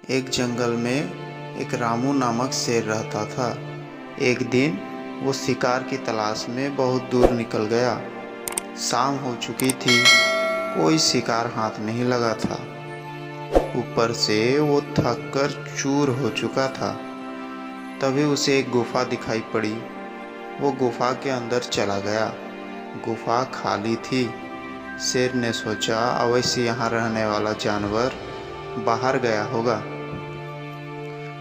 एक जंगल में एक रामू नामक शेर रहता था। एक दिन वो शिकार की तलाश में बहुत दूर निकल गया। शाम हो चुकी थी, कोई शिकार हाथ नहीं लगा था। ऊपर से वो थक कर चूर हो चुका था। तभी उसे एक गुफा दिखाई पड़ी। वो गुफा के अंदर चला गया। गुफा खाली थी। शेर ने सोचा, अवश्य यहाँ रहने वाला जानवर बाहर गया होगा।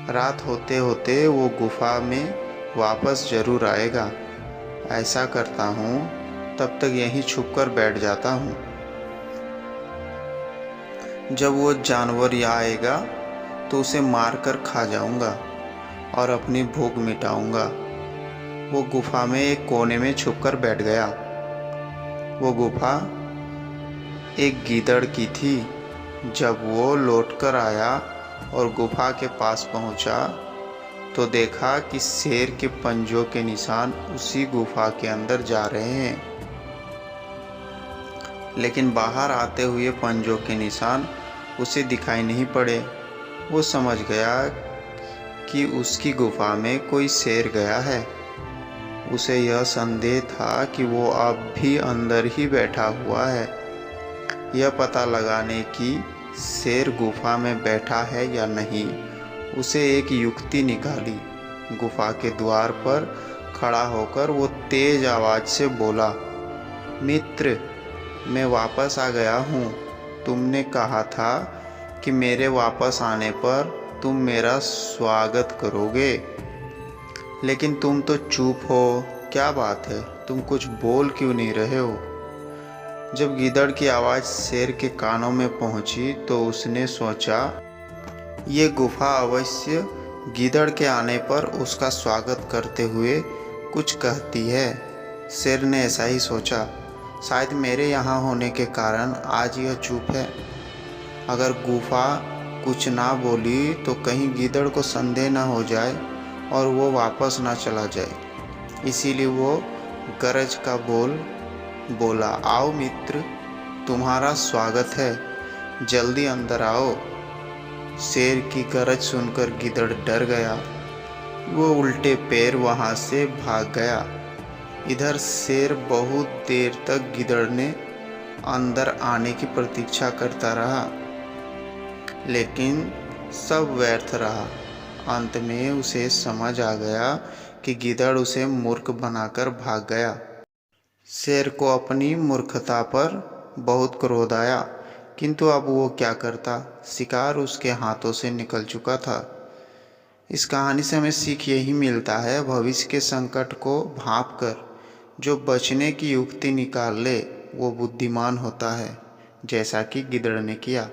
रात होते होते वो गुफा में वापस जरूर आएगा। ऐसा करता हूँ, तब तक यहीं छुपकर बैठ जाता हूँ। जब वो जानवर यहाँ आएगा तो उसे मारकर खा जाऊंगा और अपनी भूख मिटाऊंगा। वो गुफा में एक कोने में छुपकर बैठ गया। वो गुफा एक गीदड़ की थी। जब वो लौटकर आया और गुफा के पास पहुंचा तो देखा कि शेर के पंजों के निशान उसी गुफा के अंदर जा रहे हैं, लेकिन बाहर आते हुए पंजों के निशान उसे दिखाई नहीं पड़े। वो समझ गया कि उसकी गुफा में कोई शेर गया है। उसे यह संदेह था कि वो अब भी अंदर ही बैठा हुआ है। यह पता लगाने की शेर गुफा में बैठा है या नहीं, उसे एक युक्ति निकाली। गुफा के द्वार पर खड़ा होकर वो तेज आवाज से बोला, मित्र, मैं वापस आ गया हूँ। तुमने कहा था कि मेरे वापस आने पर तुम मेरा स्वागत करोगे, लेकिन तुम तो चुप हो। क्या बात है, तुम कुछ बोल क्यों नहीं रहे हो? जब गीदड़ की आवाज़ शेर के कानों में पहुंची तो उसने सोचा, ये गुफा अवश्य गीदड़ के आने पर उसका स्वागत करते हुए कुछ कहती है। शेर ने ऐसा ही सोचा, शायद मेरे यहाँ होने के कारण आज यह चुप है। अगर गुफा कुछ ना बोली तो कहीं गीदड़ को संदेह न हो जाए और वो वापस ना चला जाए। इसीलिए वो गरज का बोला, आओ मित्र, तुम्हारा स्वागत है, जल्दी अंदर आओ। शेर की गरज सुनकर गीदड़ डर गया। वो उल्टे पैर वहां से भाग गया। इधर शेर बहुत देर तक गीदड़ ने अंदर आने की प्रतीक्षा करता रहा, लेकिन सब व्यर्थ रहा। अंत में उसे समझ आ गया कि गीदड़ उसे मूर्ख बनाकर भाग गया। शेर को अपनी मूर्खता पर बहुत क्रोध आया, किंतु अब वो क्या करता? शिकार उसके हाथों से निकल चुका था। इस कहानी से हमें सीख यही मिलता है, भविष्य के संकट को भांपकर जो बचने की युक्ति निकाल ले वो बुद्धिमान होता है, जैसा कि गिदड़ ने किया।